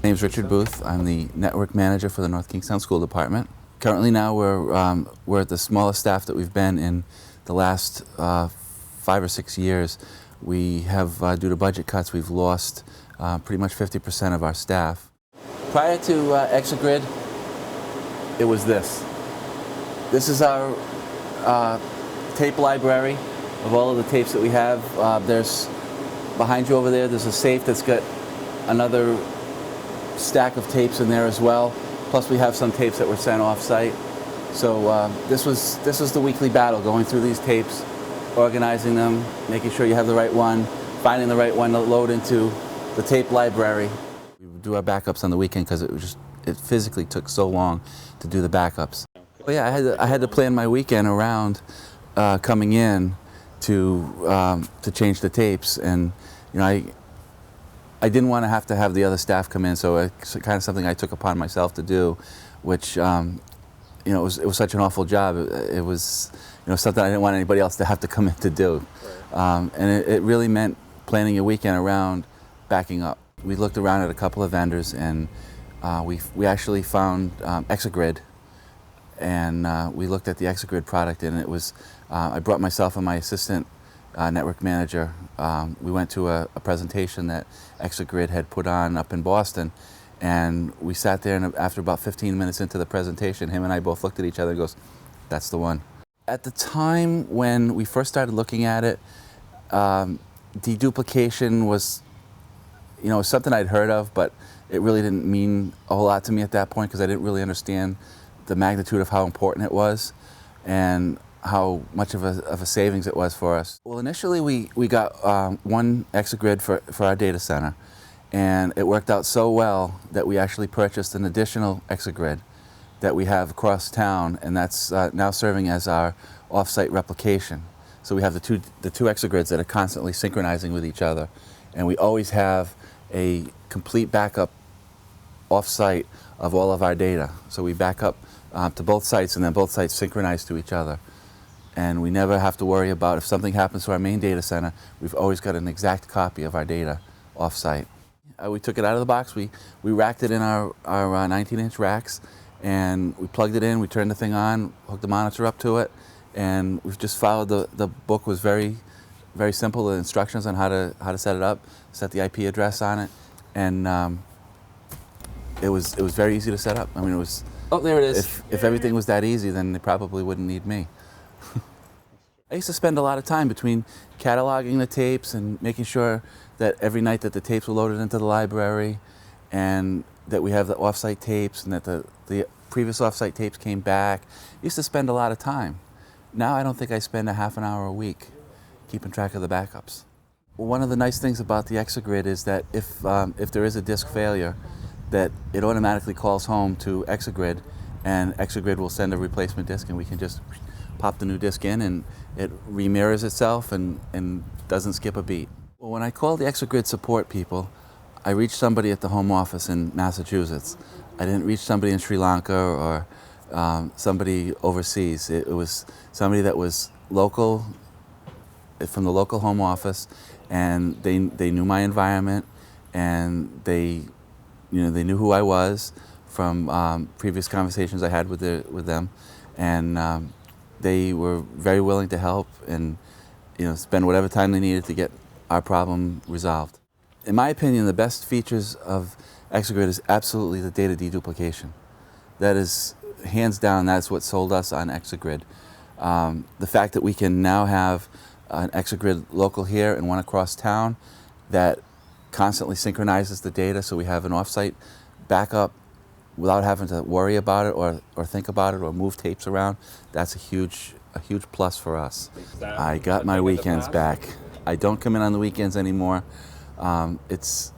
My name is Richard Booth. I'm the network manager for the North Kingstown School Department. Currently now we're at the smallest staff that we've been in the last 5 or 6 years. We have, due to budget cuts, we've lost pretty much 50% of our staff. Prior to ExaGrid, it was this. This is our tape library of all of the tapes that we have. There's behind you over there's a safe that's got another stack of tapes in there as well. Plus we have some tapes that were sent off-site. So this was the weekly battle, going through these tapes, organizing them, making sure you have the right one, finding the right one to load into the tape library. We would do our backups on the weekend because it physically took so long to do the backups. But yeah, I had to plan my weekend around coming in to change the tapes, and you know, I didn't want to have the other staff come in, so it's kind of something I took upon myself to do, which you know, it was such an awful job. It was, you know, something I didn't want anybody else to have to come in to do. Right. And it really meant planning your weekend around backing up. We looked around at a couple of vendors, and we actually found ExaGrid, and we looked at the ExaGrid product, and it was, I brought myself and my assistant network manager. We went to a presentation that ExaGrid had put on up in Boston, and we sat there, and after about 15 minutes into the presentation, him and I both looked at each other and goes, that's the one. At the time when we first started looking at it, deduplication was, you know, something I'd heard of, but it really didn't mean a whole lot to me at that point because I didn't really understand the magnitude of how important it was and how much of a savings it was for us. Well, initially we got one ExaGrid for our data center, and it worked out so well that we actually purchased an additional ExaGrid that we have across town, and that's now serving as our off-site replication. So we have the two ExaGrids that are constantly synchronizing with each other, and we always have a complete backup off-site of all of our data. So we back up to both sites, and then both sites synchronize to each other. And we never have to worry about if something happens to our main data center, we've always got an exact copy of our data off-site. We took it out of the box, we racked it in our 19-inch racks, and we plugged it in, we turned the thing on, hooked the monitor up to it, and we've just followed the book was very simple, the instructions on how to set it up, set the IP address on it, and it was very easy to set up. I mean, it was, oh, there it is. If everything was that easy, then they probably wouldn't need me. I used to spend a lot of time between cataloging the tapes and making sure that every night that the tapes were loaded into the library, and that we have the off-site tapes, and that the previous off-site tapes came back. I used to spend a lot of time. Now I don't think I spend a half an hour a week keeping track of the backups. Well, one of the nice things about the ExaGrid is that if there is a disk failure, that it automatically calls home to ExaGrid, and ExaGrid will send a replacement disk, and we can just pop the new disk in, and it remirrors itself and doesn't skip a beat. Well, when I called the ExaGrid support people, I reached somebody at the home office in Massachusetts. I didn't reach somebody in Sri Lanka or somebody overseas. It was somebody that was local, from the local home office, and they knew my environment, and they knew who I was from previous conversations I had with them, and they were very willing to help and, you know, spend whatever time they needed to get our problem resolved. In my opinion, the best features of ExaGrid is absolutely the data deduplication. That is, hands down, that's what sold us on ExaGrid. The fact that we can now have an ExaGrid local here and one across town that constantly synchronizes the data, so we have an off-site backup without having to worry about it or think about it or move tapes around, that's a huge plus for us. I got my weekends back. I don't come in on the weekends anymore. It's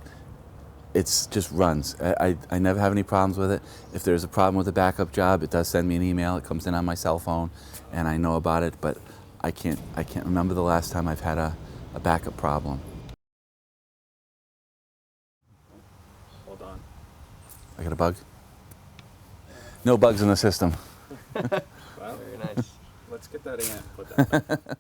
just runs. I never have any problems with it. If there's a problem with a backup job, it does send me an email. It comes in on my cell phone, and I know about it, but I can't remember the last time I've had a backup problem. Hold on. I got a bug? No bugs in the system. Wow, very nice. Let's get that in. Put that back.